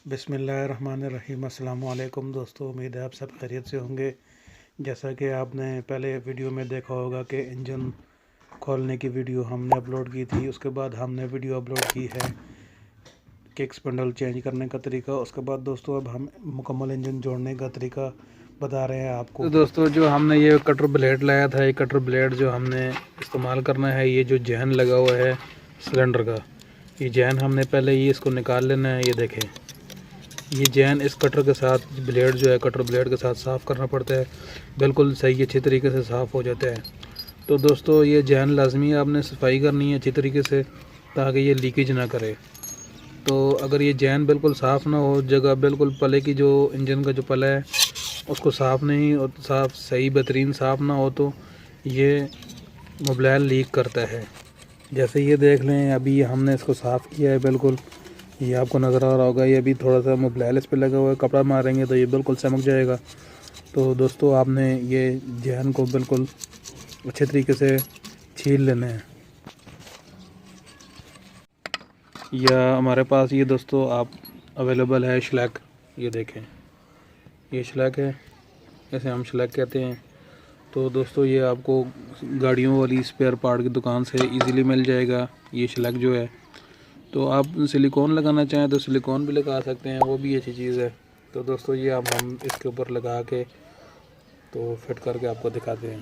बिस्मिल्लाहिर्रहमानिर्रहीम। अस्सलाम वालेकुम दोस्तों, उम्मीद है आप सब खैरियत से होंगे। जैसा कि आपने पहले वीडियो में देखा होगा कि इंजन खोलने की वीडियो हमने अपलोड की थी। उसके बाद हमने वीडियो अपलोड की है किक स्पंडल चेंज करने का तरीका। उसके बाद दोस्तों अब हम मुकम्मल इंजन जोड़ने का तरीका बता रहे हैं आपको। तो दोस्तों जो हमने ये कटर ब्लेड लाया था, ये कटर ब्लेड जो हमने इस्तेमाल करना है, ये जो जैन लगा हुआ है सिलेंडर का, ये जैन हमने पहले ये इसको निकाल लेना है। ये देखें, ये जैन इस कटर के साथ ब्लेड जो है कटर ब्लेड के साथ साफ़ करना पड़ता है। बिल्कुल सही अच्छी तरीके से साफ़ हो जाता है। तो दोस्तों ये जैन लाजमी आपने सफाई करनी है अच्छी तरीके से, ताकि ये लीकेज ना करे। तो अगर ये जैन बिल्कुल साफ़ ना हो, जगह बिल्कुल पले की जो इंजन का जो पला है उसको साफ़ नहीं और साफ़ सही बेहतरीन साफ़ ना हो, तो ये मोबाइल लीक करता है। जैसे ये देख लें, अभी हमने इसको साफ़ किया है बिल्कुल, ये आपको नज़र आ रहा होगा। ये अभी थोड़ा सा मोबाइल इस पर लगा हुआ है, कपड़ा मारेंगे तो ये बिल्कुल चमक जाएगा। तो दोस्तों आपने ये जैन को बिल्कुल अच्छे तरीके से छील लेना है। या हमारे पास ये दोस्तों आप अवेलेबल है शलैक। ये देखें, ये शलैक है, ऐसे हम शलैक कहते हैं। तो दोस्तों ये आपको गाड़ियों वाली स्पेयर पार्ट की दुकान से इजीली मिल जाएगा ये शलैक जो है। तो आप सिलिकॉन लगाना चाहें तो सिलिकॉन भी लगा सकते हैं, वो भी अच्छी चीज़ है। तो दोस्तों ये अब हम इसके ऊपर लगा के तो फिट करके आपको दिखाते हैं।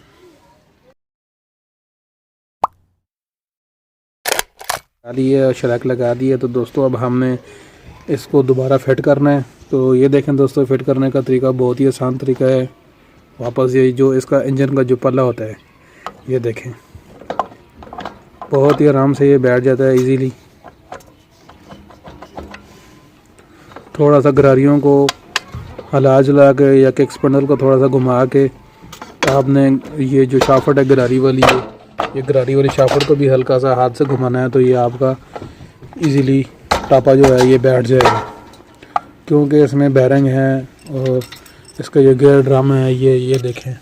लगा दिए, शलैक लगा दिए। तो दोस्तों अब हमने इसको दोबारा फिट करना है। तो ये देखें दोस्तों, फिट करने का तरीका बहुत ही आसान तरीका है। वापस ये जो इसका इंजन का जो पल्ला होता है, ये देखें, बहुत ही आराम से ये बैठ जाता है इजीली। थोड़ा सा गरारियों को हिला जुला के या किक स्पंडल को थोड़ा सा घुमा के आपने ये जो शाफट है गरारी वाली, ये गरारी वाली शाफट को भी हल्का सा हाथ से घुमाना है। तो ये आपका इजीली टापा जो है ये बैठ जाएगा, क्योंकि इसमें बैरिंग है और इसका ये गियर ड्रम है। ये देखें,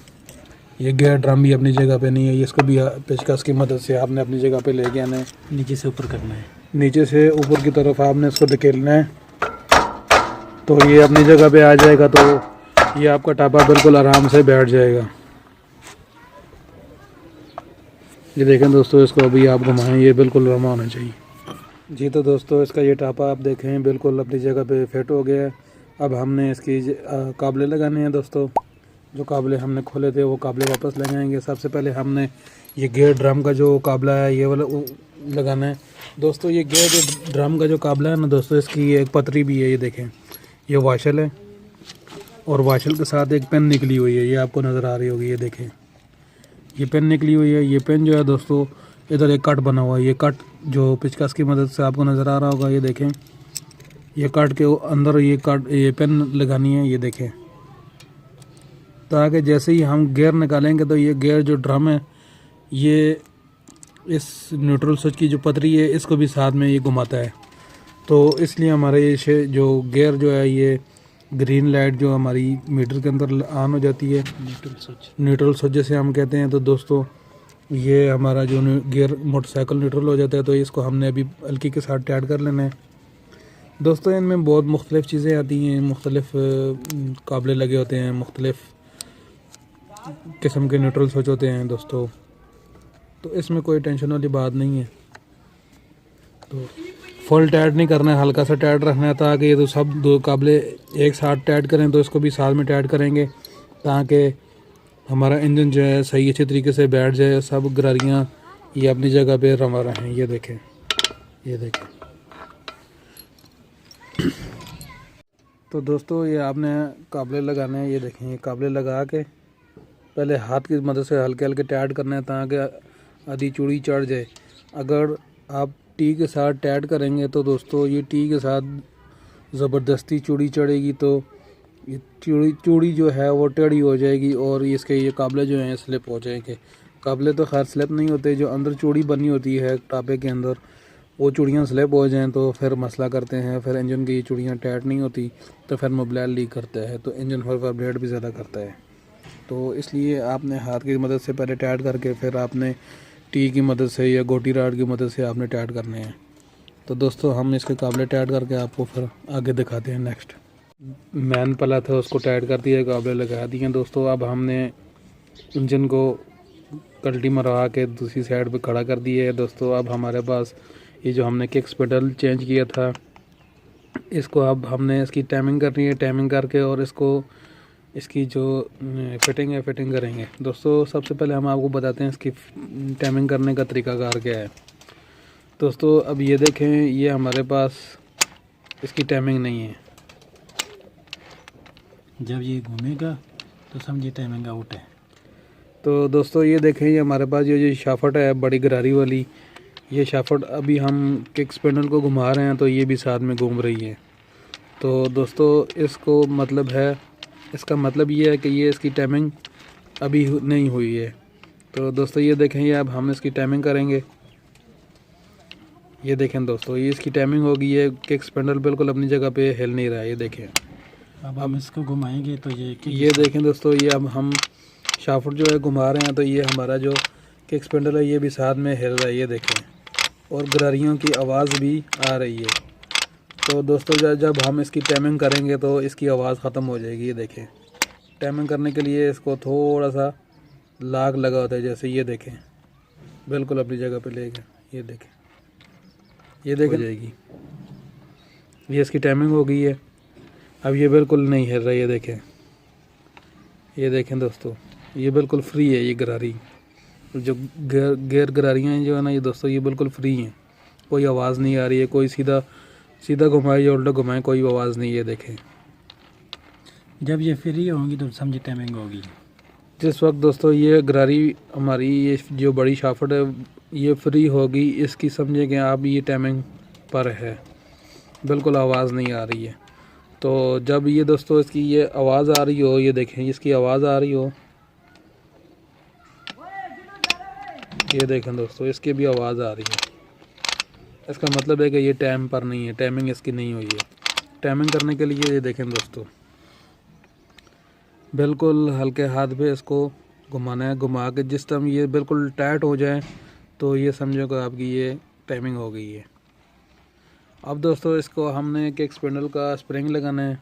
ये गियर ड्रम भी अपनी जगह पे नहीं है, इसको भी पेचकस की मदद से आपने अपनी जगह पे ले के आना है। नीचे से ऊपर करना है, नीचे से ऊपर की तरफ आपने इसको धकेलना है, तो ये अपनी जगह पे आ जाएगा। तो ये आपका टापा बिल्कुल आराम से बैठ जाएगा। ये देखें दोस्तों, इसको अभी आप घुमाएं, ये बिल्कुल रमा होना चाहिए जी। तो दोस्तों इसका ये टापा आप देखें बिल्कुल अपनी जगह पे फिट हो गया है। अब हमने इसकी काबले लगाने हैं दोस्तों। जो काबले हमने खोले थे वो काबले वापस लगाएंगे। सबसे पहले हमने ये गियर ड्रम का जो काबला है ये वाला लगाना है दोस्तों। ये गियर जो ड्रम का जो काबला है ना दोस्तों, इसकी एक पतरी भी है। ये देखें, ये वाशल है और वाशल के साथ एक पेन निकली हुई है, ये आपको नज़र आ रही होगी। ये देखें, ये पेन निकली हुई है। ये पेन जो है दोस्तों, इधर एक कट बना हुआ है, ये कट जो पिचकस की मदद से आपको नज़र आ रहा होगा। ये देखें, ये कट के अंदर ये पेन लगानी है। ये देखें, ताकि जैसे ही हम गियर निकालेंगे तो ये गियर जो ड्रम है ये इस न्यूट्रल स्विच की जो पतरी है इसको भी साथ में ये घुमाता है। तो इसलिए हमारे ये जो गियर जो है ये ग्रीन लाइट जो हमारी मीटर के अंदर ऑन हो जाती है, न्यूट्रल स्विच जैसे हम कहते हैं। तो दोस्तों ये हमारा जो गियर मोटरसाइकिल न्यूट्रल हो जाता है, तो इसको हमने अभी हल्की के साथ टाइट कर लेना है दोस्तों। इनमें बहुत मुख्तलिफ़ चीज़ें आती हैं, मुख्तलिफ़ काबले लगे होते हैं, मुख्तलिफ़ किस्म के न्यूट्रल स्विच होते हैं दोस्तों। तो इसमें कोई टेंशन वाली बात नहीं है। तो फुल टाइट नहीं करना है, हल्का सा टाइट रखना है, ताकि ये तो सब दो काबले एक साथ टाइट करें। तो इसको भी साथ में टाइट करेंगे ताकि हमारा इंजन जो है सही अच्छे तरीके से बैठ जाए, सब गरारियाँ ये अपनी जगह पे रमा रहें। ये देखें, ये देखें। तो दोस्तों ये आपने काबले लगाने हैं। ये देखें, ये काबले लगा के पहले हाथ की मदद से हल्के हल्के टाइट करना है, ताकि आधी चूड़ी चढ़ जाए। अगर आप टी के साथ टाइट करेंगे तो दोस्तों ये टी के साथ ज़बरदस्ती चूड़ी चढ़ेगी, तो ये चूड़ी जो है वो टेढ़ी हो जाएगी और इसके ये काबले जो हैं स्लिप हो जाएंगे। काबले तो खैर स्लिप नहीं होते, जो अंदर चूड़ी बनी होती है टापे के अंदर, वो चूड़ियाँ स्लिप हो जाएं तो फिर मसला करते हैं, फिर इंजन की ये चूड़ियाँ टाइट नहीं होती, तो फिर मोबाइल लीक करता है, तो इंजन फिर वाइब्रेट भी ज़्यादा करता है। तो इसलिए आपने हाथ की मदद से पहले टाइट करके फिर आपने टी की मदद से या गोटी राड की मदद से आपने टाइट करने हैं। तो दोस्तों हम इसके काबले टाइट करके आपको फिर आगे दिखाते हैं। नेक्स्ट मैन पला था उसको टाइट कर दिया, काबले लगा दिए दोस्तों। अब हमने इंजन को कल्टी मरवा के दूसरी साइड पे खड़ा कर दिया है दोस्तों। अब हमारे पास ये जो हमने किक्स पेडल चेंज किया था, इसको अब हमने इसकी टाइमिंग करनी है। टाइमिंग करके और इसकी जो फिटिंग है फिटिंग करेंगे दोस्तों। सबसे पहले हम आपको बताते हैं इसकी टाइमिंग करने का तरीकाकार क्या है दोस्तों। अब ये देखें, ये हमारे पास इसकी टाइमिंग नहीं है। जब ये घूमेगा तो समझिए टाइमिंग आउट है। तो दोस्तों ये देखें, ये हमारे पास ये शाफट है बड़ी गरारी वाली, ये शाफट अभी हम किक्स पेडल को घुमा रहे हैं तो ये भी साथ में घूम रही है। तो दोस्तों इसको मतलब है, इसका मतलब ये है कि ये इसकी टाइमिंग अभी नहीं हुई है। तो दोस्तों ये देखें, ये अब हम इसकी टाइमिंग करेंगे। ये देखें दोस्तों, ये इसकी टाइमिंग होगी। ये किक्स पेडल बिल्कुल अपनी जगह पे हिल नहीं रहा है। ये देखें, अब हम इसको घुमाएंगे तो ये देखें दोस्तों, ये अब हम शाफट जो है घुमा रहे हैं तो ये हमारा जो किक्स पेडल है ये भी साथ में हिल रहा है। ये देखें, और गरारियों की आवाज़ भी आ रही है। तो दोस्तों जब हम इसकी टाइमिंग करेंगे तो इसकी आवाज़ ख़त्म हो जाएगी। ये देखें, टाइमिंग करने के लिए इसको थोड़ा सा लाग लगा होता है जैसे। ये देखें, बिल्कुल अपनी जगह पे लेके, ये देखें, ये देखें जाएगी। ये इसकी टाइमिंग हो गई है। अब ये बिल्कुल नहीं हिल रहा है। ये देखें दोस्तों, ये बिल्कुल फ्री है। ये गरारी जो गेयर गरारियाँ हैं जो है ना ये दोस्तों, ये बिल्कुल फ्री हैं, कोई आवाज़ नहीं आ रही है। कोई सीधा घुमाए या उल्टा घुमाए कोई आवाज़ नहीं है। देखें, जब ये फ्री होंगी तो समझिए टाइमिंग होगी। जिस वक्त दोस्तों ये गरारी हमारी ये जो बड़ी शाफट है ये फ्री होगी, इसकी समझे कि आप ये टाइमिंग पर है, बिल्कुल आवाज़ नहीं आ रही है। तो जब ये दोस्तों इसकी ये आवाज़ आ रही हो, ये देखें इसकी आवाज़ आ रही हो, ये देखें दोस्तों इसकी भी आवाज़ आ रही है, इसका मतलब है कि ये टाइम पर नहीं है, टाइमिंग इसकी नहीं हुई है। टाइमिंग करने के लिए ये देखें दोस्तों, बिल्कुल हल्के हाथ पे इसको घुमाना है। घुमा के जिस टाइम ये बिल्कुल टाइट हो जाए तो ये समझो कि आपकी ये टाइमिंग हो गई है। अब दोस्तों इसको हमने किक्स पेडल का स्प्रिंग लगाना है।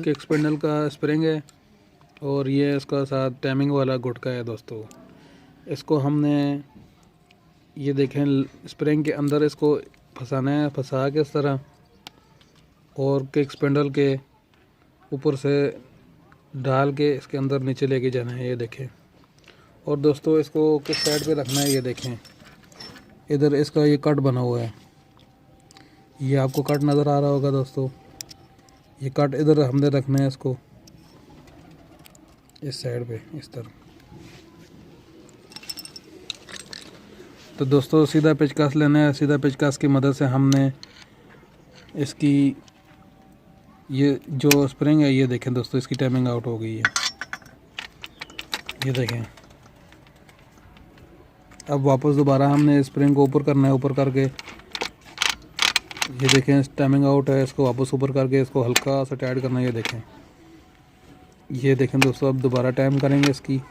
किक्स पेडल का स्प्रिंग है और ये इसका साथ टाइमिंग वाला गुटका है दोस्तों। इसको हमने ये देखें स्प्रिंग के अंदर इसको फंसाना है, फंसा के इस तरह, और किक्स पेडल के ऊपर से डाल के इसके अंदर नीचे लेके जाना है। ये देखें, और दोस्तों इसको किस साइड पे रखना है, ये देखें इधर इसका ये कट बना हुआ है, ये आपको कट नज़र आ रहा होगा दोस्तों। ये कट इधर हमने रखना है इसको इस साइड पे इस तरह। तो दोस्तों सीधा पेचकस लेना है। सीधा पेचकस की मदद से हमने इसकी ये जो स्प्रिंग है, ये देखें दोस्तों इसकी टाइमिंग आउट हो गई है। ये देखें, अब वापस दोबारा हमने स्प्रिंग को ऊपर करना है। ऊपर करके ये देखें टाइमिंग आउट है, इसको वापस ऊपर करके इसको हल्का सा टाइट करना है। ये देखें दोस्तों, अब दोबारा टाइम करेंगे इसकी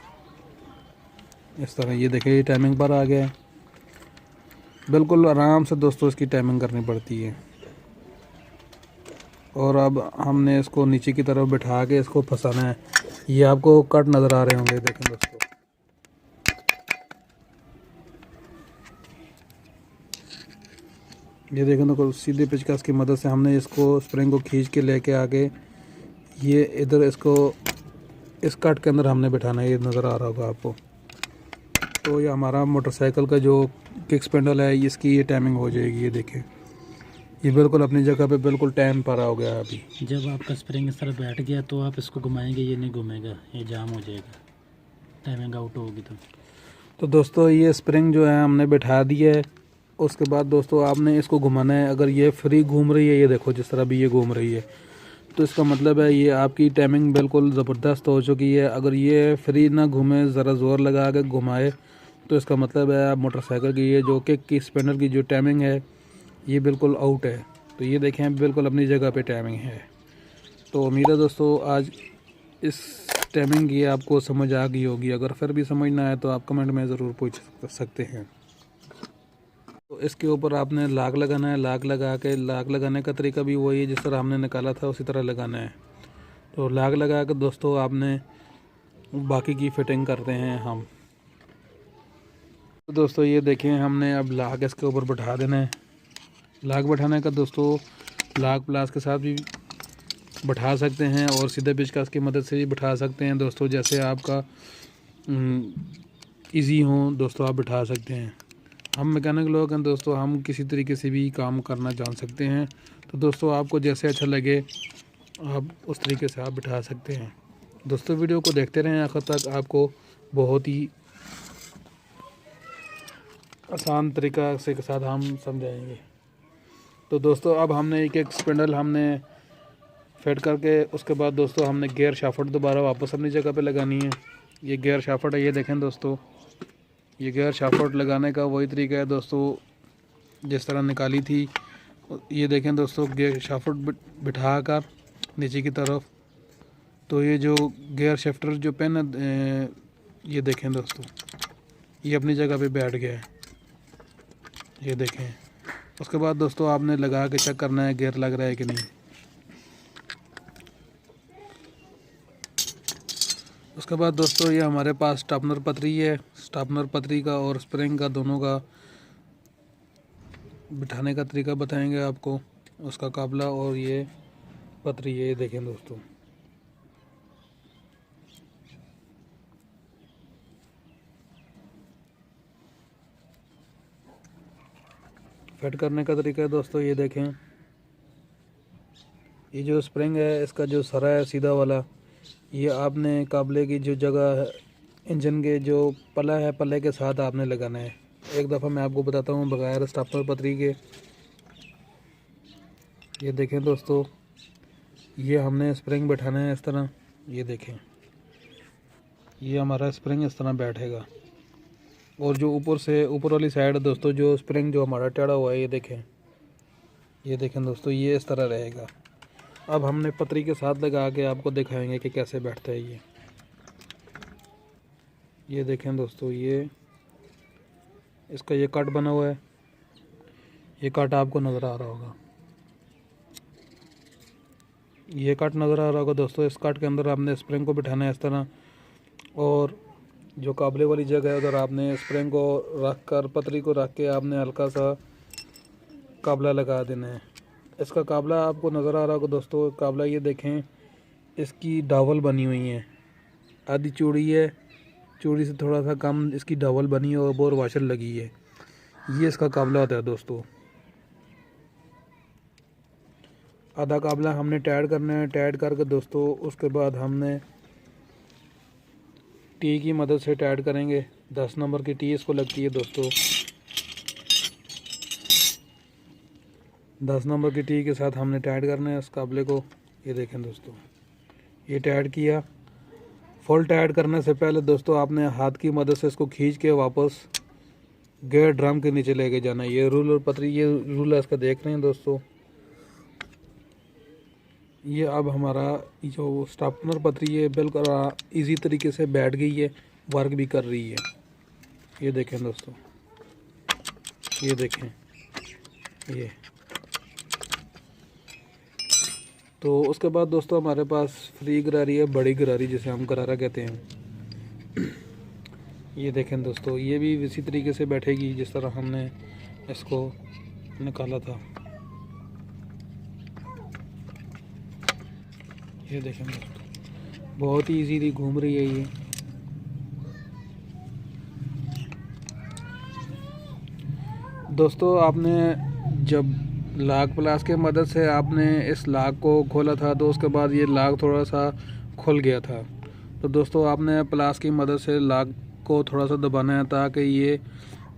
इस तरह। ये देखें ये टाइमिंग पर आ गया है। बिल्कुल आराम से दोस्तों इसकी टाइमिंग करनी पड़ती है। और अब हमने इसको नीचे की तरफ बिठा के इसको फंसाना है। ये आपको कट नज़र आ रहे होंगे, देखें दोस्तों। ये देखें तो सीधे पेचकस की मदद से हमने इसको स्प्रिंग को खींच के लेके आके ये इधर इसको इस कट के अंदर हमने बिठाना है। ये नज़र आ रहा होगा आपको। तो ये हमारा मोटरसाइकिल का जो किक्स पेडल है इसकी ये टाइमिंग हो जाएगी। ये देखें, ये बिल्कुल अपनी जगह पे बिल्कुल टाइम पर हो गया। अभी जब आपका स्प्रिंग इस तरह बैठ गया तो आप इसको घुमाएंगे, ये नहीं घूमेगा, ये जाम हो जाएगा, टाइमिंग आउट होगी। तो दोस्तों ये स्प्रिंग जो है हमने बैठा दिया है। उसके बाद दोस्तों आपने इसको घुमाना है। अगर ये फ्री घूम रही है, ये देखो जिस तरह भी ये घूम रही है, तो इसका मतलब है ये आपकी टाइमिंग बिल्कुल ज़बरदस्त हो चुकी है। अगर ये फ्री ना घूमे, ज़रा ज़ोर लगा के घुमाए, तो इसका मतलब है आप मोटरसाइकिल की ये जो किक की स्पिनर की जो टाइमिंग है ये बिल्कुल आउट है। तो ये देखें बिल्कुल अपनी जगह पे टाइमिंग है। तो उम्मीद है दोस्तों आज इस टाइमिंग की आपको समझ आ गई होगी। अगर फिर भी समझ ना आए तो आप कमेंट में ज़रूर पूछ सकते हैं। इसके ऊपर आपने लाग लगाना है। लाग लगाने का तरीका भी वही है जिस तरह हमने निकाला था, उसी तरह लगाना है। तो लाग लगा कर दोस्तों आपने बाकी की फिटिंग करते हैं हम। तो दोस्तों ये देखें, हमने अब लाग इसके ऊपर बैठा देना है। लाग बैठाने का दोस्तों लाग प्लास के साथ भी बैठा सकते हैं और सीधे पेचकस की मदद से भी बैठा सकते हैं दोस्तों, जैसे आपका इजी हो दोस्तों आप बैठा सकते हैं। हम मैकेनिक लोग हैं दोस्तों, हम किसी तरीके से भी काम करना जान सकते हैं। तो दोस्तों आपको जैसे अच्छा लगे आप उस तरीके से आप बैठा सकते हैं। दोस्तों वीडियो को देखते रहें आखिर तक, आपको बहुत ही आसान तरीका से के साथ हम समझाएंगे। तो दोस्तों अब हमने एक स्पिंडल हमने फिट करके उसके बाद दोस्तों हमने गियर शाफ्ट दोबारा वापस अपनी जगह पे लगानी है। ये गियर शाफ्ट है, ये देखें दोस्तों, ये गियर शाफ्ट लगाने का वही तरीका है दोस्तों जिस तरह निकाली थी। ये देखें दोस्तों, गियर शाफ्ट बिठा कर नीचे की तरफ, तो ये जो गियर शिफ्टर जो पेन है ये देखें दोस्तों, ये अपनी जगह पे बैठ गया है, ये देखें। उसके बाद दोस्तों आपने लगा के चेक करना है गियर लग रहा है कि नहीं। उसके बाद दोस्तों ये हमारे पास स्टापनर पतरी है। स्टापनर पतरी का और स्प्रिंग का दोनों का बिठाने का तरीका बताएंगे आपको, उसका काबला और ये पतरी है, ये देखें दोस्तों। फिट करने का तरीका है दोस्तों, ये देखें। ये जो स्प्रिंग है इसका जो सरा है सीधा वाला, ये आपने काबले की जो जगह है इंजन के जो पला है पल्ले के साथ आपने लगाना है। एक दफ़ा मैं आपको बताता हूँ बगैर स्टापनर पतरी के। ये देखें दोस्तों, ये हमने स्प्रिंग बैठाना है इस तरह, ये देखें, ये हमारा स्प्रिंग इस तरह बैठेगा। और जो ऊपर से ऊपर वाली साइड है दोस्तों, जो स्प्रिंग जो हमारा टेढ़ा हुआ है, ये देखें दोस्तों, ये इस तरह रहेगा। अब हमने पतरी के साथ लगा के आपको दिखाएंगे कि कैसे बैठता है ये देखें दोस्तों, ये इसका ये कट बना हुआ है, ये कट आपको नज़र आ रहा होगा, ये कट नज़र आ रहा होगा दोस्तों। इस कट के अंदर आपने स्प्रिंग को बिठाना है इस तरह, और जो काबले वाली जगह है उधर आपने स्प्रिंग को रख कर पतरी को रख के आपने हल्का सा काबला लगा देना है। इसका काबला आपको नज़र आ रहा होगा दोस्तों, काबला ये देखें, इसकी डावल बनी हुई है, आधी चूड़ी है, चूड़ी से थोड़ा सा कम इसकी डावल बनी है और बोर वाशर लगी है, ये इसका काबला होता है दोस्तों। आधा काबला हमने टाइट करना है, टाइट करके दोस्तों उसके बाद हमने टी की मदद से टाइट करेंगे। 10 नंबर की टी इसको लगती है दोस्तों, 10 नंबर की टी के साथ हमने टाइट करना है इस काबले को। ये देखें दोस्तों, ये टाइट किया। फुल टाइट करने से पहले दोस्तों आपने हाथ की मदद से इसको खींच के वापस गियर ड्रम के नीचे लेके जाना है। ये रूल और पतरी, ये रूल है इसका, देख रहे हैं दोस्तों। ये अब हमारा जो स्टापनर पतरी है बिल्कुल इजी तरीके से बैठ गई है, वर्क भी कर रही है। ये देखें दोस्तों, ये देखें, ये तो उसके बाद दोस्तों हमारे पास फ्री गरारी है, बड़ी गरारी जिसे हम गरारा कहते हैं। ये देखें दोस्तों, ये भी इसी तरीके से बैठेगी जिस तरह हमने इसको निकाला था। ये देखें दोस्तों, बहुत ही इजीली घूम रही है ये। दोस्तों आपने जब लाग प्लास के मदद से आपने इस लाग को खोला था तो उसके बाद ये लाग थोड़ा सा खुल गया था। तो दोस्तों आपने प्लास की मदद से लाग को थोड़ा सा दबाना है ताकि ये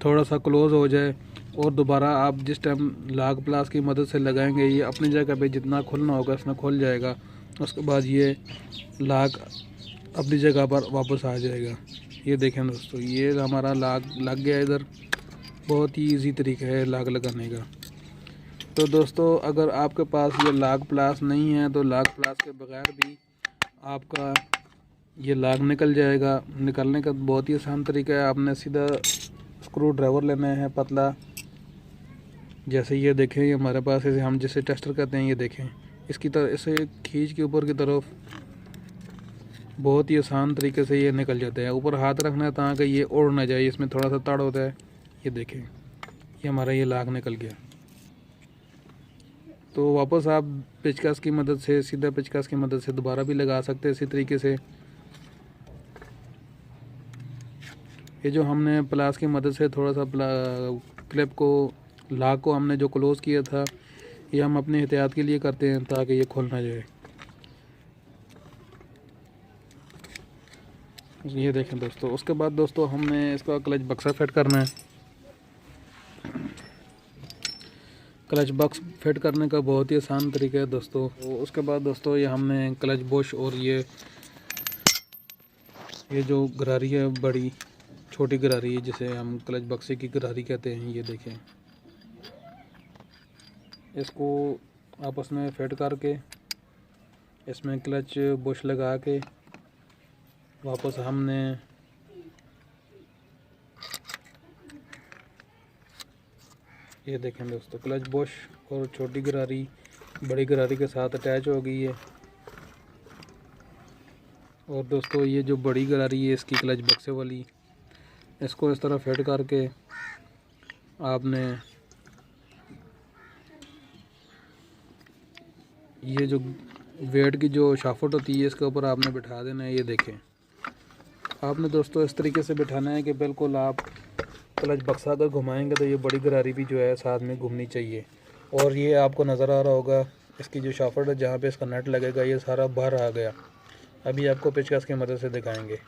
थोड़ा सा क्लोज़ हो जाए, और दोबारा आप जिस टाइम लाग प्लास की मदद से लगाएंगे ये अपनी जगह पे जितना खुलना होगा इसमें खुल जाएगा। उसके बाद ये लाग अपनी जगह पर वापस आ जाएगा। ये देखें दोस्तों, ये हमारा लाग लग गया इधर। बहुत ही इजी तरीका है लाग लगाने का। तो दोस्तों अगर आपके पास ये लाग प्लास नहीं है तो लाग प्लास के बगैर भी आपका ये लाग निकल जाएगा। निकलने का बहुत ही आसान तरीका है, आपने सीधा स्क्रू ड्राइवर लेना है पतला, जैसे ये देखें, ये हमारे पास इसे हम जिसे टेस्टर कहते हैं, ये देखें इसकी तरह इसे खींच के ऊपर की तरफ बहुत ही आसान तरीके से ये निकल जाते हैं। ऊपर हाथ रखना है ताकि ये उड़ ना जाए, इसमें थोड़ा सा तड़ होता है। ये देखें, ये हमारा ये लाख निकल गया। तो वापस आप पेचकस की मदद से, सीधा पेचकस की मदद से दोबारा भी लगा सकते हैं इसी तरीके से। ये जो हमने प्लास की मदद से थोड़ा सा क्लिप को, लाख को हमने जो क्लोज़ किया था, ये हम अपने एहतियात के लिए करते हैं ताकि ये खुल ना जाए। ये देखें दोस्तों, उसके बाद दोस्तों हमने इसका क्लच बक्सा फिट करना है। क्लच बक्स फिट करने का बहुत ही आसान तरीका है दोस्तों। तो उसके बाद दोस्तों ये हमने क्लच बुश और ये जो गरारी है, बड़ी छोटी गरारी है जिसे हम क्लच बक्से की गरारी कहते हैं, ये देखें, इसको आपस में फिट करके इसमें क्लच बुश लगा के वापस हमने ये देखें दोस्तों, क्लच बुश और छोटी गरारी बड़ी गरारी के साथ अटैच हो गई है। और दोस्तों ये जो बड़ी गरारी है इसकी क्लच बक्से वाली, इसको इस तरह फिट करके आपने ये जो वेट की जो शाफ्ट होती है इसके ऊपर आपने बिठा देना है। ये देखें, आपने दोस्तों इस तरीके से बिठाना है कि बिल्कुल आप क्लच बक्सा अगर घुमाएंगे तो ये बड़ी गरारी भी जो है साथ में घूमनी चाहिए। और ये आपको नज़र आ रहा होगा, इसकी जो शाफ्ट है जहाँ पे इसका नट लगेगा ये सारा बाहर आ गया। अभी आपको पेचकस की मदद से दिखाएंगे।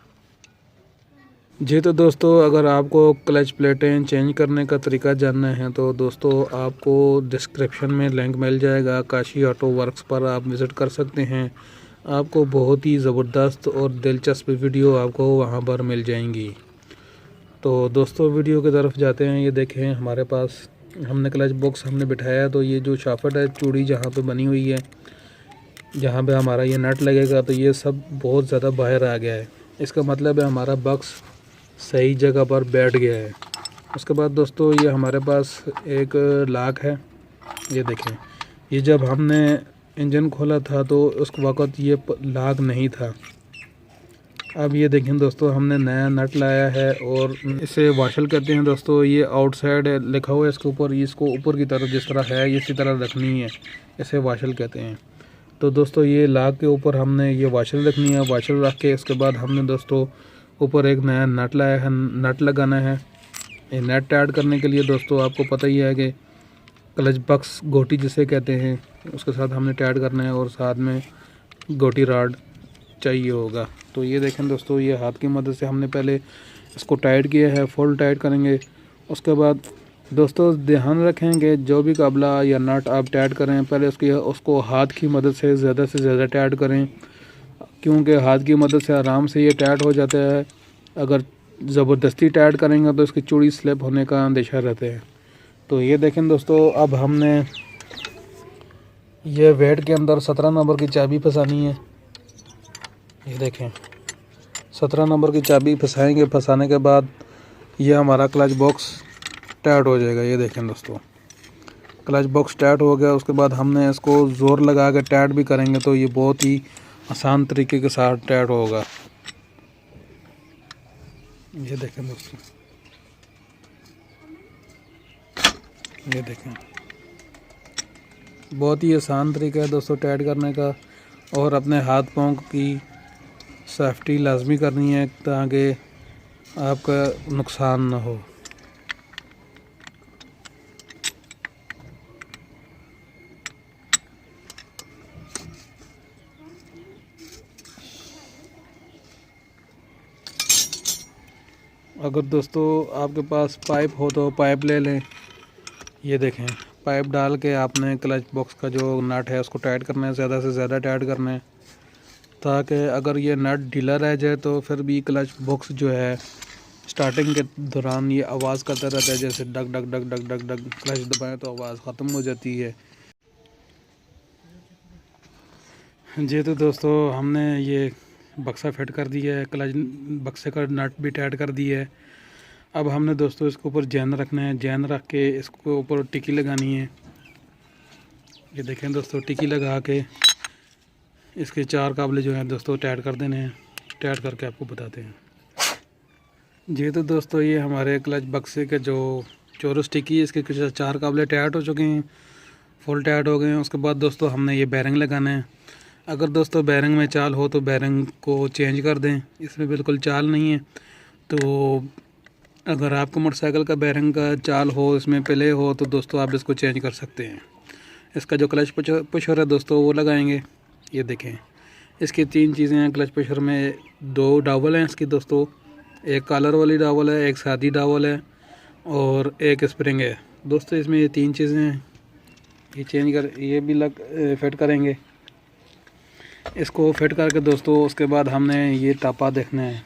जी तो दोस्तों, अगर आपको क्लच प्लेटें चेंज करने का तरीका जानना है तो दोस्तों आपको डिस्क्रिप्शन में लिंक मिल जाएगा। आकाशी ऑटो वर्क्स पर आप विज़िट कर सकते हैं। आपको बहुत ही ज़बरदस्त और दिलचस्प वीडियो आपको वहां पर मिल जाएंगी। तो दोस्तों वीडियो की तरफ जाते हैं। ये देखें, हमारे पास हमने क्लच बॉक्स हमने बिठाया, तो ये जो शाफ्ट है चूड़ी जहाँ पे बनी हुई है, जहाँ पे हमारा ये नट लगेगा, तो ये सब बहुत ज़्यादा बाहर आ गया है। इसका मतलब है हमारा बॉक्स सही जगह पर बैठ गया है। उसके बाद दोस्तों ये हमारे पास एक लाक है। ये देखें, ये जब हमने इंजन खोला था तो उस वक़्त ये लाक नहीं था। अब ये देखें दोस्तों, हमने नया नट लाया है और इसे वाशल कहते हैं दोस्तों। ये आउटसाइड लिखा हुआ है इसके ऊपर, इसको ऊपर की तरफ जिस तरह है इसी तरह रखनी है, इसे वाशल कहते हैं। तो दोस्तों ये लाक के ऊपर हमने ये वाशल रखनी है। वाशल रख के इसके बाद हमने दोस्तों ऊपर एक नया नट लाया है, नट लगाना है। ये नट टाइट करने के लिए दोस्तों आपको पता ही है कि क्लच बक्स गोटी जिसे कहते हैं उसके साथ हमने टाइट करना है और साथ में गोटी राड चाहिए होगा। तो ये देखें दोस्तों, ये हाथ की मदद से हमने पहले इसको टाइट किया है, फुल टाइट करेंगे। उसके बाद दोस्तों ध्यान रखेंगे जो भी काबला या नट आप टाइट करें पहले उसको हाथ की मदद से ज़्यादा टाइट करें, क्योंकि हाथ की मदद से आराम से ये टाइट हो जाता है। अगर ज़बरदस्ती टाइट करेंगे तो इसकी चूड़ी स्लिप होने का अंदेशा रहता है। तो ये देखें दोस्तों, अब हमने ये वेट के अंदर 17 नंबर की चाबी फंसानी है। ये देखें, 17 नंबर की चाबी फंसाएंगे। फंसाने के बाद ये हमारा क्लच बॉक्स टाइट हो जाएगा। ये देखें दोस्तों, क्लच बॉक्स टाइट हो गया। उसके बाद हमने इसको ज़ोर लगा के टाइट भी करेंगे तो ये बहुत ही आसान तरीके के साथ टाइट होगा। ये देखें दोस्तों, ये देखें, बहुत ही आसान तरीका है दोस्तों टाइट करने का। और अपने हाथ पाँव की सेफ्टी लाजमी करनी है ताकि आपका नुकसान ना हो। अगर दोस्तों आपके पास पाइप हो तो पाइप ले लें। ये देखें, पाइप डाल के आपने क्लच बॉक्स का जो नट है उसको टाइट करना है, ज़्यादा से ज़्यादा टाइट करना है, ताकि अगर ये नट ढीला रह जाए तो फिर भी क्लच बॉक्स जो है स्टार्टिंग के दौरान ये आवाज़ करता रहता है, जैसे डग डग डग डग डग डग। क्लच दबाएं तो आवाज़ ख़त्म हो जाती है। जी तो दोस्तों हमने ये बक्सा फिट कर दिया है, क्लच बक्से का नट भी टाइट कर दिया है। अब हमने दोस्तों इसके ऊपर जैन रखना है। जैन रख के इसके ऊपर टिक्की लगानी है। ये देखें दोस्तों, टिक्की लगा के इसके 4 काबले जो हैं दोस्तों टाइट कर देने हैं। टाइट करके आपको बताते हैं। जी तो दोस्तों, ये हमारे क्लच बक्से के जो चोरस टिक्की है, इसके कुछ 4 काबले टाइट हो चुके हैं, फुल टाइट हो गए हैं। उसके बाद दोस्तों हमने ये बैरिंग लगाना है। अगर दोस्तों बैरिंग में चाल हो तो बैरिंग को चेंज कर दें। इसमें बिल्कुल चाल नहीं है, तो अगर आपको मोटरसाइकिल का बैरिंग का चाल हो, इसमें पहले हो, तो दोस्तों आप इसको चेंज कर सकते हैं। इसका जो क्लच पुशर है दोस्तों वो लगाएंगे। ये देखें, इसकी 3 चीज़ें हैं क्लच पुशर में। 2 डावल हैं इसकी दोस्तों, एक कॉलर वाली डावल है, एक सादी डावल है और एक स्प्रिंग है दोस्तों। इसमें ये 3 चीज़ें हैं, ये भी फिट करेंगे। इसको फिट करके दोस्तों उसके बाद हमने ये टापा देखना है।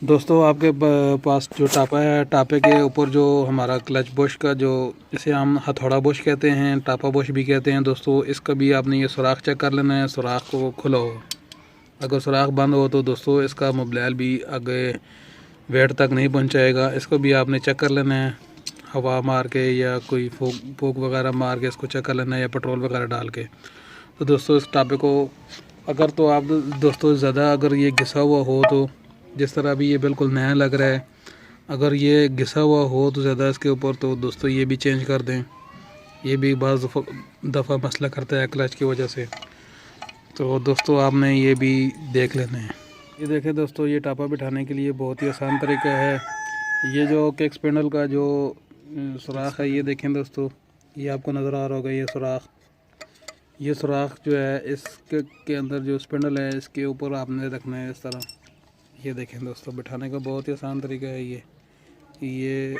दोस्तों आपके पास जो टापा है, टापे के ऊपर जो हमारा क्लच बुश का जो इसे हम हथौड़ा बुश कहते हैं, टापा बुश भी कहते हैं दोस्तों, इसका भी आपने ये सुराख चेक कर लेना है। सुराख को खुला हो, अगर सुराख बंद हो तो दोस्तों इसका मोबाइल भी आगे वेट तक नहीं पहुंचाएगा। इसको भी आपने चेक कर लेना है, हवा मार के या कोई फूक वगैरह मार के इसको चेक कर लेना है, या पेट्रोल वगैरह डाल के। तो दोस्तों इस टापे को अगर तो आप दोस्तों ज़्यादा अगर ये घिसा हुआ हो, तो जिस तरह अभी ये बिल्कुल नया लग रहा है, अगर ये घिसा हुआ हो तो ज़्यादा इसके ऊपर, तो दोस्तों ये भी चेंज कर दें। ये भी बाज़ दफ़ा मसला करता है क्लच की वजह से, तो दोस्तों आपने ये भी देख लेना है। ये देखें दोस्तों, ये टापा बिठाने के लिए बहुत ही आसान तरीका है। ये जो किक स्पिंडल का जो सुराख है, ये देखें दोस्तों, ये आपको नज़र आ रहा होगा। ये सुराख जो है इसके अंदर जो स्पिंडल है, इसके ऊपर आपने रखना है इस तरह। ये देखें दोस्तों, बिठाने का बहुत ही आसान तरीका है। ये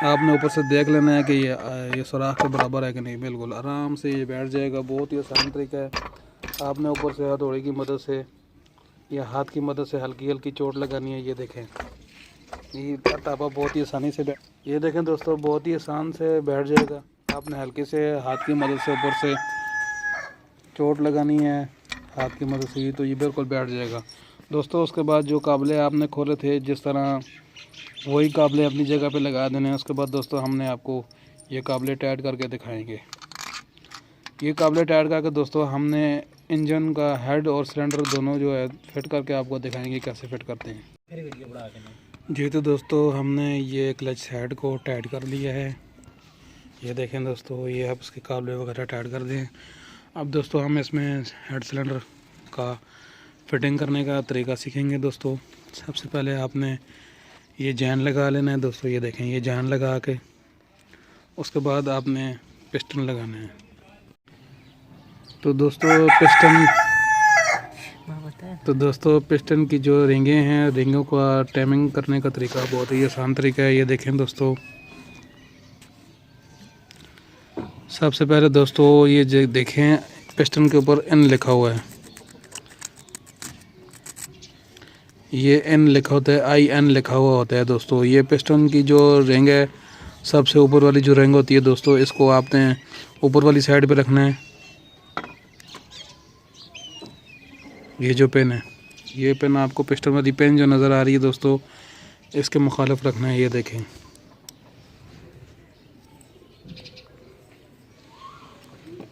आपने ऊपर से देख लेना है कि ये सुराख के बराबर है कि नहीं। बिल्कुल आराम से ये बैठ जाएगा, बहुत ही आसान तरीका है। आपने ऊपर से हथौड़े की मदद से या हाथ की मदद से हल्की हल्की चोट लगानी है। ये देखें, ये टापा बहुत ही आसानी से ये देखें दोस्तों, बहुत ही आसान से बैठ जाएगा। आपने हल्के से हाथ की मदद से ऊपर से चोट लगानी है हाथ की मदद से, तो ये बिल्कुल बैठ जाएगा दोस्तों। उसके बाद जो काबले आपने खोले थे जिस तरह, वही काबले अपनी जगह पे लगा देने हैं। उसके बाद दोस्तों हमने आपको ये काबले टाइट करके दिखाएंगे। ये काबले टाइट करके दोस्तों हमने इंजन का हेड और सिलेंडर दोनों जो है फिट करके आपको दिखाएंगे कैसे फिट करते हैं। जी तो दोस्तों, हमने ये क्लच हेड को टाइट कर लिया है। ये देखें दोस्तों, ये आप उसके काबले वगैरह टाइट कर दें। अब दोस्तों हम इसमें हेड सिलेंडर का फिटिंग करने का तरीका सीखेंगे दोस्तों। सबसे पहले आपने ये जैन लगा लेना है दोस्तों। ये देखें, ये जैन लगा के उसके बाद आपने पिस्टन लगाना है। तो दोस्तों पिस्टन की जो रिंगें हैं, रिंगों का टाइमिंग करने का तरीका बहुत ही आसान तरीका है। ये देखें दोस्तों, सबसे पहले दोस्तों ये देखें, पिस्टन के ऊपर एन लिखा हुआ है। ये एन लिखा होता है, IN लिखा हुआ होता है दोस्तों। ये पिस्टन की जो रिंग है, सबसे ऊपर वाली जो रिंग होती है दोस्तों, इसको आपने ऊपर वाली साइड पे रखना है। ये जो पेन है, ये पेन आपको पिस्टन वाली पेन जो नज़र आ रही है दोस्तों, इसके मुखालिफ रखना है। ये देखें,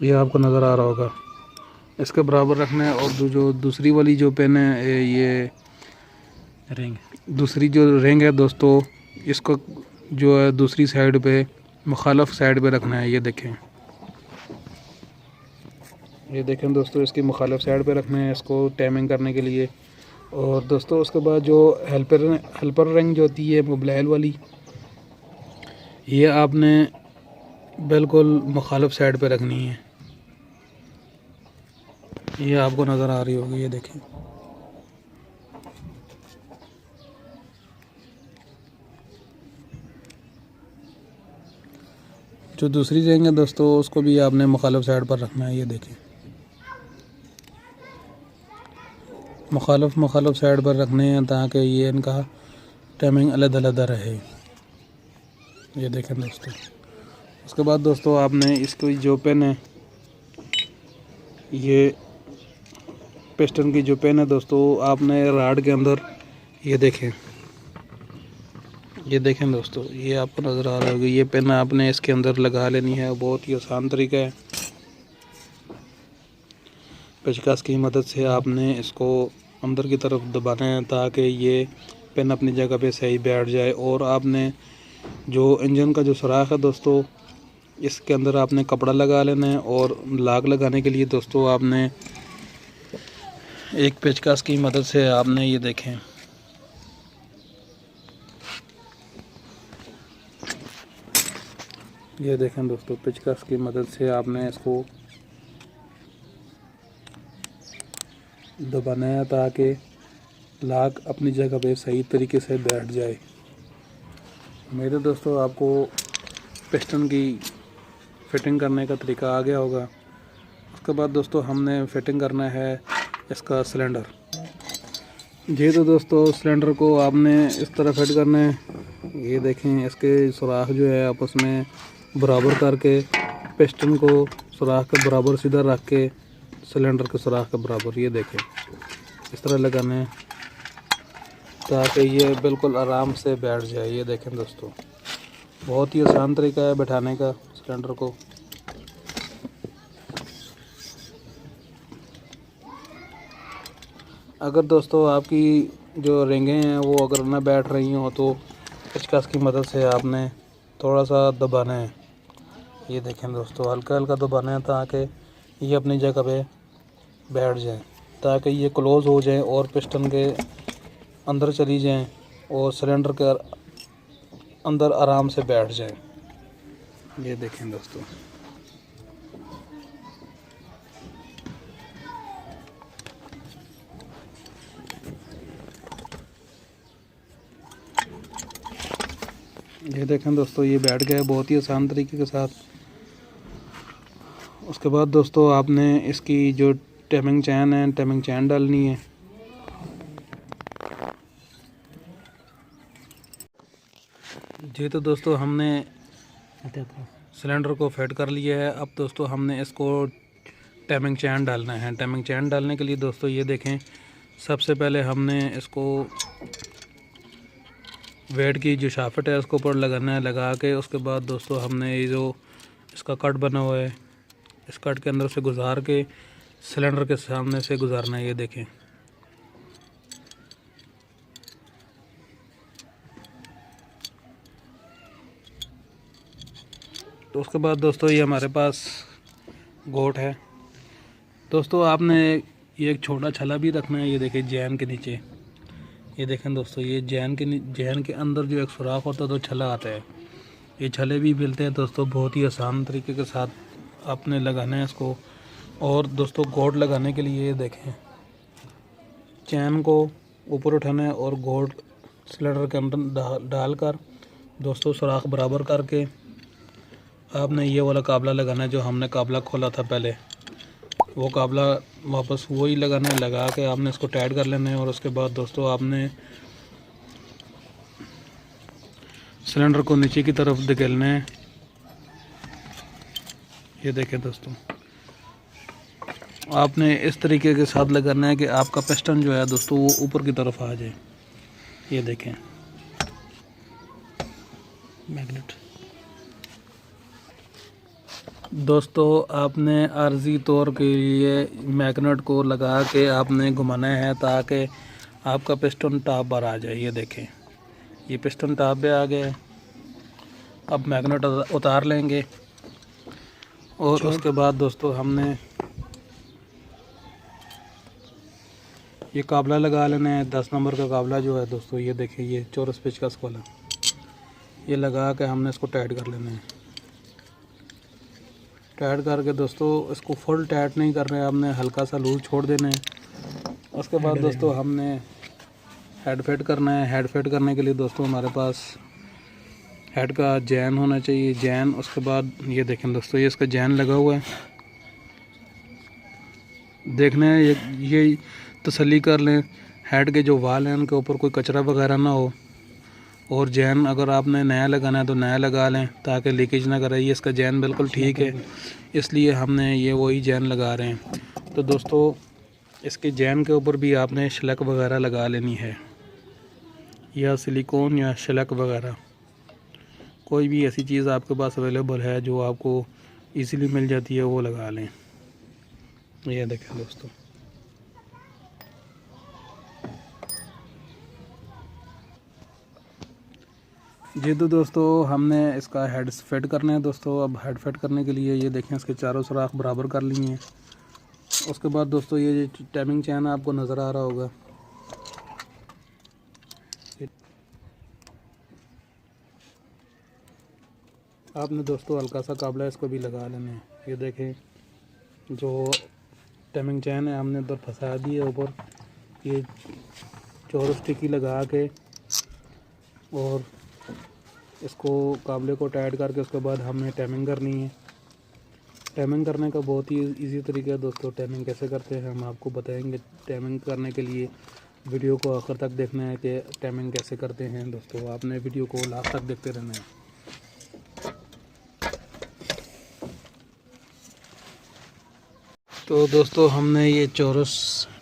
ये आपको नज़र आ रहा होगा, इसके बराबर रखना है। और जो दूसरी वाली जो पेन है, ये दूसरी जो रिंग है दोस्तों, इसको जो है दूसरी साइड पे, मुखालिफ साइड पे रखना है। ये देखें दोस्तों, इसकी मुखालिफ साइड पे रखना है इसको टाइमिंग करने के लिए। और दोस्तों उसके बाद जो हेल्पर रिंग जो होती है मोबाइल वाली, ये आपने बिल्कुल मुखालिफ साइड पे रखनी है। ये आपको नज़र आ रही होगी, ये देखें। जो दूसरी रिंग है दोस्तों, उसको भी आपने मुखालिफ साइड पर रखना है। ये देखें, मुखालिफ साइड पर रखने हैं ताकि ये इनका टाइमिंग अलग-अलग रहे। ये देखें दोस्तों। उसके बाद दोस्तों आपने इसकी जो पेन है, ये पिस्टन की जो पेन है दोस्तों, आपने राड के अंदर, ये देखें, ये देखें दोस्तों, ये आपको नज़र आ रहा होगा, ये पिन आपने इसके अंदर लगा लेनी है। बहुत ही आसान तरीका है। पेचकस की मदद से आपने इसको अंदर की तरफ दबाना है ताकि ये पिन अपनी जगह पे सही बैठ जाए। और आपने जो इंजन का जो सुराख है दोस्तों, इसके अंदर आपने कपड़ा लगा लेना है। और लाग लगाने के लिए दोस्तों आपने एक पेचकस की मदद से आपने ये देखें, ये देखें दोस्तों, पेचकस की मदद से आपने इसको दबाना है ताकि लाग अपनी जगह पे सही तरीके से बैठ जाए। मेरे दोस्तों आपको पिस्टन की फिटिंग करने का तरीका आ गया होगा। उसके बाद दोस्तों हमने फिटिंग करना है इसका सिलेंडर। ये तो दोस्तों सिलेंडर को आपने इस तरह फिट करना है। ये देखें, इसके सुराख जो है आपस में बराबर करके पिस्टन को सुराख के बराबर सीधा रख के सिलेंडर के सुराख के बराबर ये देखें इस तरह लगाना है ताकि ये बिल्कुल आराम से बैठ जाए। ये देखें दोस्तों, बहुत ही आसान तरीका है बैठाने का सिलेंडर को। अगर दोस्तों आपकी जो रिंगें हैं वो अगर ना बैठ रही हों तो पेचकस की मदद से आपने थोड़ा सा दबाना है। ये देखें दोस्तों, हल्का हल्का दबाना है ताकि ये अपनी जगह पे बैठ जाए, ताकि ये क्लोज़ हो जाए और पिस्टन के अंदर चली जाएं और सिलेंडर के अंदर आराम से बैठ जाए। ये देखें दोस्तों, ये देखें दोस्तों, ये बैठ गया बहुत ही आसान तरीके के साथ। उसके बाद दोस्तों आपने इसकी जो टाइमिंग चैन है, टाइमिंग चैन डालनी है। जी तो दोस्तों हमने सिलेंडर को फिट कर लिया है। अब दोस्तों हमने इसको टाइमिंग चैन डालना है। टाइमिंग चैन डालने के लिए दोस्तों ये देखें, सबसे पहले हमने इसको वेट की जो शाफ्ट है उसके ऊपर लगाना है। लगा के उसके बाद दोस्तों हमने ये जो इसका कट बना हुआ है, इस कट के अंदर से गुजार के सिलेंडर के सामने से गुजारना है। ये देखें, तो उसके बाद दोस्तों ये हमारे पास गोट है। दोस्तों आपने ये एक छोटा छला भी रखना है। ये देखें जैन के नीचे, ये देखें दोस्तों, ये जैन के अंदर जो एक सुराख होता है तो छला आता है। ये छले भी मिलते हैं दोस्तों, बहुत ही आसान तरीके के साथ आपने लगाना है इसको। और दोस्तों गोट लगाने के लिए ये देखें, चैन को ऊपर उठाना है और गोट सिलेंडर के अंदर डालकर दोस्तों सुराख बराबर करके आपने ये वाला काबला लगाना है जो हमने काबला खोला था पहले, वो काबला वापस वही लगाना है। लगा के आपने इसको टाइट कर लेना है। और उसके बाद दोस्तों आपने सिलेंडर को नीचे की तरफ धकेलना है। ये देखें दोस्तों, आपने इस तरीके के साथ लगाना है कि आपका पिस्टन जो है दोस्तों वो ऊपर की तरफ आ जाए। ये देखें मैग्नेट दोस्तों, आपने आर्जी तौर के लिए मैग्नेट को लगा के आपने घुमाना है ताकि आपका पिस्टन टॉप पर आ जाए। ये देखें, ये पिस्टन टॉप पे आ गया। अब मैग्नेट उतार लेंगे और उसके बाद दोस्तों हमने ये काबला लगा लेना है। 10 नंबर का काबला जो है दोस्तों, ये देखें, ये चौरस पेचकस वाला, ये लगा के हमने इसको टाइट कर लेना है। टाइट करके दोस्तों इसको फुल टाइट नहीं करना है, आपने हल्का सा लूज छोड़ देना है। उसके बाद दोस्तों हमने हेड फिट करना है। हेड फिट करने के लिए दोस्तों हमारे पास हेड का जैन होना चाहिए, जैन। उसके बाद ये देखें दोस्तों, ये इसका जैन लगा हुआ है। देखना है ये तसल्ली कर लें हेड के जो वाल हैं उनके ऊपर कोई कचरा वगैरह ना हो। और जैन अगर आपने नया लगाना है तो नया लगा लें ताकि लीकेज ना करे। ये इसका जैन बिल्कुल ठीक है, इसलिए हमने ये वही जैन लगा रहे हैं। तो दोस्तों इसके जैन के ऊपर भी आपने शलक वगैरह लगा लेनी है। या सिलिकॉन या शलक वगैरह, कोई भी ऐसी चीज़ आपके पास अवेलेबल है जो आपको इजीली मिल जाती है वो लगा लें। ये देखें दोस्तों, जी तो दोस्तों हमने इसका हेड फिट करना है दोस्तों। अब हेड फिट करने के लिए ये देखें इसके चारों सुराख बराबर कर लिए हैं। उसके बाद दोस्तों ये टाइमिंग चैन आपको नज़र आ रहा होगा, आपने दोस्तों हल्का सा काबला इसको भी लगा लेना है। ये देखें जो टाइमिंग चैन है हमने उधर फंसा दी है ऊपर, ये चौरस टिक्की लगा के और इसको काबले को टाइट करके उसके बाद हमने टाइमिंग करनी है। टाइमिंग करने का बहुत ही इजी तरीका है दोस्तों। टाइमिंग कैसे करते हैं हम आपको बताएंगे। टाइमिंग करने के लिए वीडियो को आखिर तक देखना है कि टाइमिंग कैसे करते हैं दोस्तों। आपने वीडियो को लास्ट तक देखते रहना है। तो दोस्तों हमने ये चौरस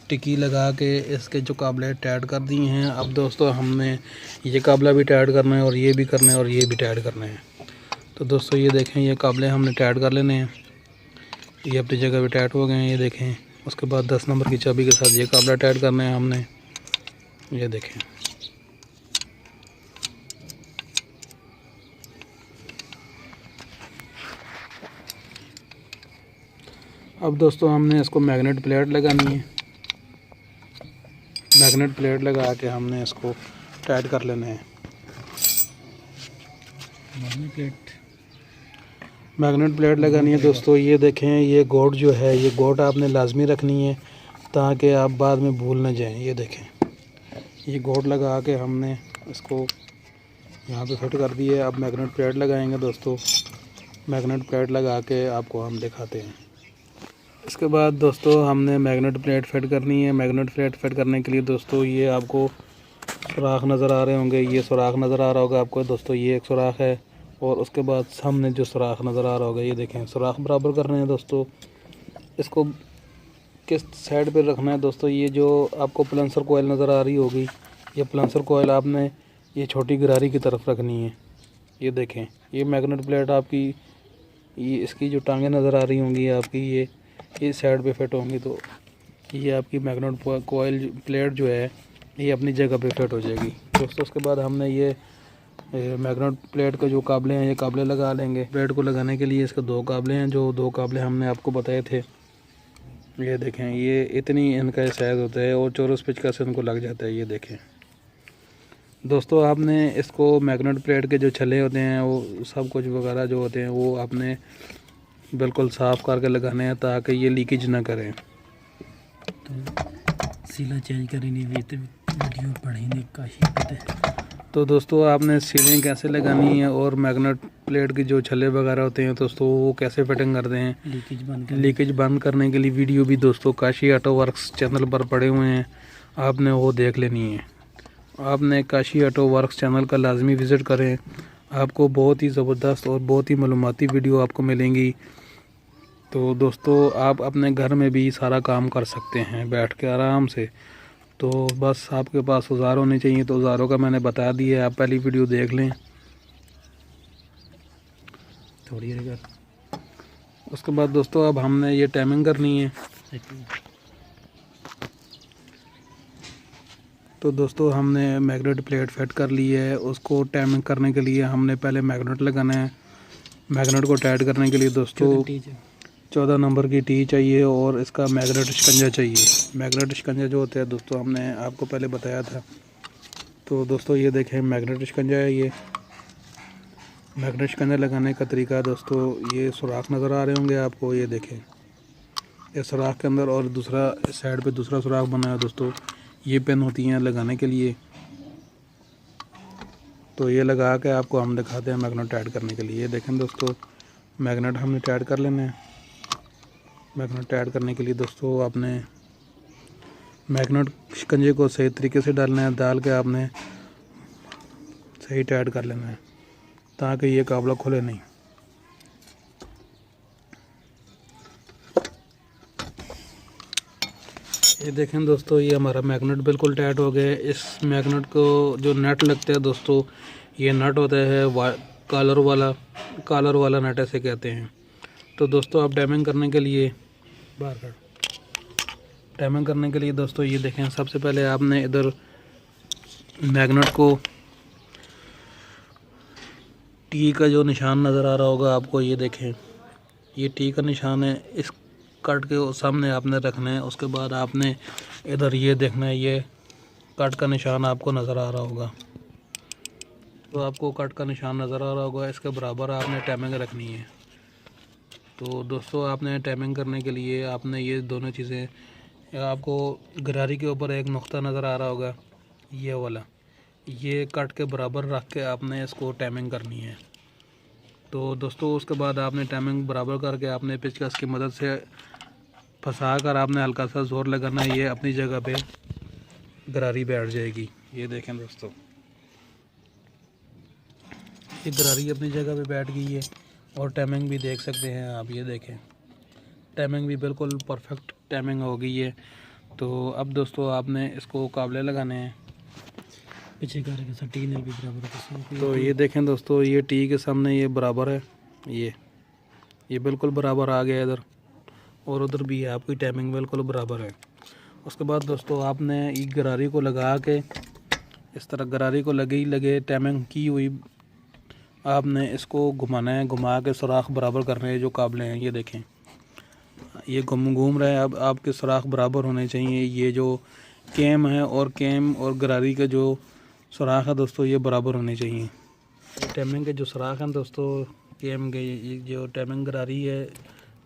टिक्की लगा के इसके जो काबले टाइट कर दिए हैं। अब दोस्तों हमने ये काबला भी टाइट करना है और ये भी करना है और ये भी टाइट करना है। तो दोस्तों ये देखें ये काबले हमने टाइट कर लेने हैं। ये अपनी जगह पे टाइट हो गए हैं, ये देखें। उसके बाद 10 नंबर की चाबी के साथ ये काबला टाइट करना है हमने, ये देखें। अब दोस्तों हमने इसको मैग्नेट प्लेट लगानी है। मैग्नेट प्लेट लगा के हमने इसको टाइट कर लेना है। मैग्नेट प्लेट लगानी है दोस्तों। ये देखें ये गोट जो है, ये गोट आपने लाजमी रखनी है ताकि आप बाद में भूल ना जाएं। ये देखें ये गोट लगा के हमने इसको यहाँ पे फिट कर दिए। अब मैग्नेट प्लेट लगाएंगे दोस्तों। मैग्नेट प्लेट लगा के आपको हम दिखाते हैं। इसके बाद दोस्तों हमने मैग्नेट प्लेट फिट करनी है। मैग्नेट प्लेट फिट करने के लिए दोस्तों ये आपको सुराख नज़र आ रहे होंगे, ये सुराख नज़र आ रहा होगा आपको दोस्तों। ये एक सुराख है और उसके बाद सामने जो सुराख नज़र आ रहा होगा, ये देखें सुराख बराबर कर रहे हैं दोस्तों। इसको किस साइड पे रखना है दोस्तों, ये जो आपको प्लंसर कोयल नज़र आ रही होगी, ये प्लंसर कोयल आपने ये छोटी गरारी की तरफ रखनी है। ये देखें ये मैग्नेट प्लेट आपकी, ये इसकी जो टांगें नज़र आ रही होंगी आपकी, ये इस साइड पे फिट होंगी। तो ये आपकी मैग्नेट कोयल प्लेट जो है ये अपनी जगह पे फिट हो जाएगी दोस्तों। उसके बाद हमने ये मैग्नेट प्लेट के जो काबले हैं ये काबले लगा लेंगे। प्लेट को लगाने के लिए इसके 2 काबले हैं, जो 2 काबले हमने आपको बताए थे। ये देखें ये इतनी इनका साइज़ होता है और चौरस पिचका से इनको लग जाता है। ये देखें दोस्तों आपने इसको मैग्नेट प्लेट के जो छल्ले होते हैं वो सब कुछ वगैरह जो होते हैं वो आपने बिल्कुल साफ़ करके लगाने हैं ताकि ये लीकेज ना करें। तो सीला चेंज करेंगे वीडियो पढ़ेंगे काशी। तो दोस्तों आपने सीलिंग कैसे लगानी है और मैग्नेट प्लेट की जो छल्ले वगैरह होते हैं दोस्तों वो कैसे फिटिंग करते हैं, लीकेज बंद करने के लिए वीडियो भी दोस्तों काशी ऑटो वर्क्स चैनल पर पड़े हुए हैं, आपने वो देख लेनी है। आपने काशी ऑटो वर्क्स चैनल का लाजमी विज़िट करें, आपको बहुत ही ज़बरदस्त और बहुत ही मालूमाती वीडियो आपको मिलेंगी। तो दोस्तों आप अपने घर में भी सारा काम कर सकते हैं बैठ के आराम से। तो बस आपके पास औज़ार होने चाहिए। तो औज़ारों का मैंने बता दिया है, आप पहली वीडियो देख लें थोड़ी देर। उसके बाद दोस्तों अब हमने ये टाइमिंग करनी है। तो दोस्तों हमने मैग्नेट प्लेट फिट कर ली है। उसको टाइमिंग करने के लिए हमने पहले मैग्नेट लगाना है। मैग्नेट को टाइट करने के लिए दोस्तों 14 नंबर की टी चाहिए और इसका मैग्नेट शिकंजा चाहिए। मैग्नेट शिकंजा जो होता है दोस्तों हमने आपको पहले बताया था। तो दोस्तों ये देखें मैग्नेट शिकंजा है। ये मैग्नेट शिकंजा लगाने का तरीका दोस्तों, ये सुराख नज़र आ रहे होंगे आपको, ये देखें ये सुराख के अंदर और दूसरा साइड पे दूसरा सुराख बना है दोस्तों। ये पेन होती हैं लगाने के लिए। तो ये लगा के आपको हम दिखाते हैं मैग्नेट टाइट करने के लिए। ये देखें दोस्तों मैग्नेट हमने टाइट कर लेना है। मैग्नेट टाइट करने के लिए दोस्तों आपने मैग्नेट शिकंजे को सही तरीके से डालना है, डाल के आपने सही टाइट कर लेना है ताकि ये काबला खुले नहीं। ये देखें दोस्तों, ये हमारा मैग्नेट बिल्कुल टाइट हो गया है। इस मैग्नेट को जो नट लगता है दोस्तों, ये नट होता है कॉलर वाला नट ऐसे कहते हैं। तो दोस्तों आप टाइमिंग करने के लिए दोस्तों ये देखें, सबसे पहले आपने इधर मैग्नेट को टी का जो निशान नज़र आ रहा होगा आपको, ये देखें, ये टी का निशान है, इस कट के सामने आपने रखना है। उसके बाद आपने इधर ये देखना है, ये कट का निशान आपको नज़र आ रहा होगा। तो आपको कट का निशान नज़र आ रहा होगा, इसके बराबर आपने टाइमिंग रखनी है। तो दोस्तों आपने टाइमिंग करने के लिए आपने ये दोनों चीज़ें, आपको गरारी के ऊपर एक नुक्ता नज़र आ रहा होगा, ये वाला, ये कट के बराबर रख के आपने इसको टाइमिंग करनी है। तो दोस्तों उसके बाद आपने टाइमिंग बराबर करके आपने पेचकस की मदद से फंसा कर आपने हल्का सा ज़ोर लगाना है, ये अपनी जगह पे गरारी बैठ जाएगी। ये देखें दोस्तों, ये गरारी अपनी जगह पे बैठ गई है और टाइमिंग भी देख सकते हैं आप, ये देखें, टाइमिंग भी बिल्कुल परफेक्ट टाइमिंग हो गई है। तो अब दोस्तों आपने इसको काबले लगाने हैं पीछे करके साथ टी ने भी बराबर। तो ये देखें दोस्तों, ये टी के सामने ये बराबर है, ये बिल्कुल बराबर आ गया इधर, और उधर भी आपकी टाइमिंग बिल्कुल बराबर है। उसके बाद दोस्तों आपने एक गरारी को लगा के इस तरह गरारी को लगे टाइमिंग की हुई, आपने इसको घुमाना है, घुमा के सुराख बराबर करने हैं। जो काबले हैं ये देखें, ये घूम रहे हैं। अब आपके सुराख बराबर होने चाहिए। ये जो कैम है और कैम और गरारी का जो सुराख है दोस्तों, ये बराबर होने चाहिए। टाइमिंग के जो सुराख हैं दोस्तों, कैम के ये जो टाइमिंग गरारी है,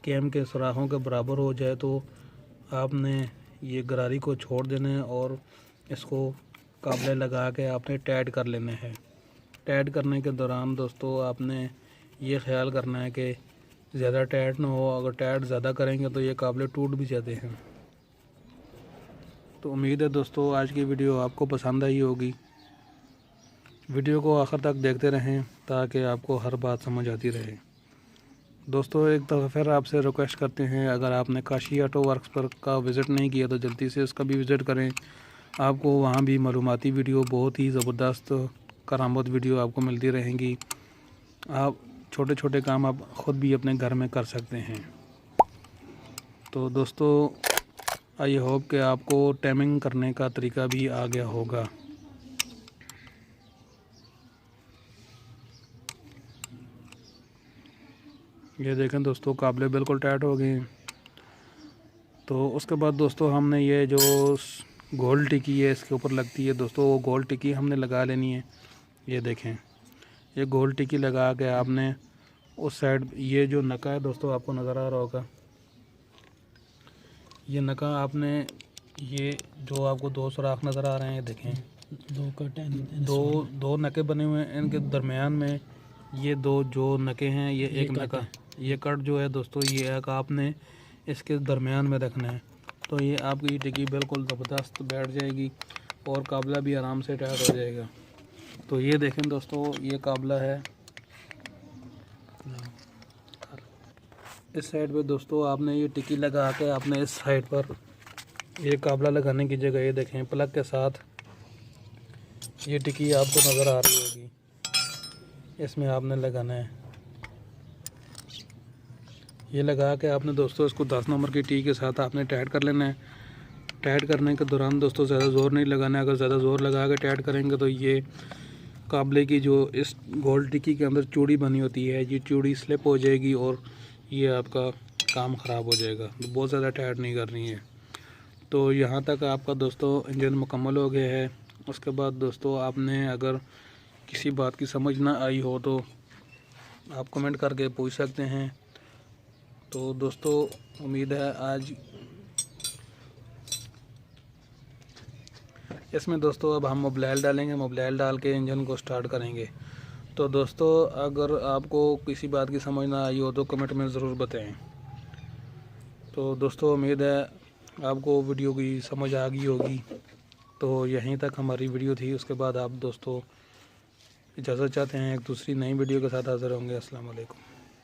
कैम के सुराखों के बराबर हो जाए तो आपने ये गरारी को छोड़ देना है और इसको काबले लगा के आपने टाइट कर लेना है। टाइट करने के दौरान दोस्तों आपने ये ख्याल करना है कि ज़्यादा टाइट ना हो। अगर टाइट ज़्यादा करेंगे तो ये काबले टूट भी जाते हैं। तो उम्मीद है दोस्तों आज की वीडियो आपको पसंद आई होगी। वीडियो को आखिर तक देखते रहें ताकि आपको हर बात समझ आती रहे। दोस्तों एक दफ़ा फिर आपसे रिक्वेस्ट करते हैं, अगर आपने काशी ऑटो वर्क्स पर का विज़िट नहीं किया तो जल्दी से इसका भी विज़िट करें। आपको वहाँ भी मालूमाती वीडियो, बहुत ही ज़बरदस्त करामत वीडियो आपको मिलती रहेंगी। आप छोटे छोटे काम आप ख़ुद भी अपने घर में कर सकते हैं। तो दोस्तों आई होप कि आपको टाइमिंग करने का तरीका भी आ गया होगा। ये देखें दोस्तों, काबले बिल्कुल टाइट हो गए हैं। तो उसके बाद दोस्तों हमने ये जो गोल टिकी है इसके ऊपर लगती है दोस्तों, वो गोल टिकी हमने लगा लेनी है। ये देखें, ये गोल टिकी लगा के आपने उस साइड, ये जो नका है दोस्तों आपको नज़र आ रहा होगा, ये नका आपने, ये जो आपको दो सुराख नज़र आ रहे हैं, ये देखें, दो नके बने हुए हैं। इनके दरमियान में ये दो जो नके हैं, ये एक नका, ये कट जो है दोस्तों, ये एक आपने इसके दरमियान में रखना है। तो ये आपकी टिकी बिल्कुल ज़बरदस्त बैठ जाएगी और काबला भी आराम से टाइट हो जाएगा। तो ये देखें दोस्तों, ये काबला है। इस साइड पे दोस्तों आपने ये टिकी लगा के आपने इस साइड पर ये काबला लगाने की जगह, ये देखें, प्लग के साथ ये टिकी आपको नज़र आ रही होगी, इसमें आपने लगाना है। ये लगा के आपने दोस्तों इसको 10 नंबर की टी के साथ आपने टाइट कर लेना है। टाइट करने के दौरान दोस्तों ज़्यादा ज़ोर नहीं लगाना है। अगर ज़्यादा ज़ोर लगा के टाइट करेंगे तो ये काबले की जो इस गोल टिकी के अंदर चूड़ी बनी होती है, ये चूड़ी स्लिप हो जाएगी और ये आपका काम ख़राब हो जाएगा। तो बहुत ज़्यादा टाइट नहीं करनी है। तो यहाँ तक आपका दोस्तों इंजन मुकम्मल हो गया है। उसके बाद दोस्तों आपने अगर किसी बात की समझ ना आई हो तो आप कमेंट करके पूछ सकते हैं। तो दोस्तों उम्मीद है आज इसमें दोस्तों अब हम मोबिलाइल डालेंगे, मोबिलाइल डाल के इंजन को स्टार्ट करेंगे। तो दोस्तों अगर आपको किसी बात की समझ ना आई हो तो कमेंट में ज़रूर बताएं। तो दोस्तों उम्मीद है आपको वीडियो की समझ आ गई होगी। तो यहीं तक हमारी वीडियो थी। उसके बाद आप दोस्तों इजाज़त चाहते हैं, एक दूसरी नई वीडियो के साथ हाज़िर होंगे। अस्सलाम वालेकुम।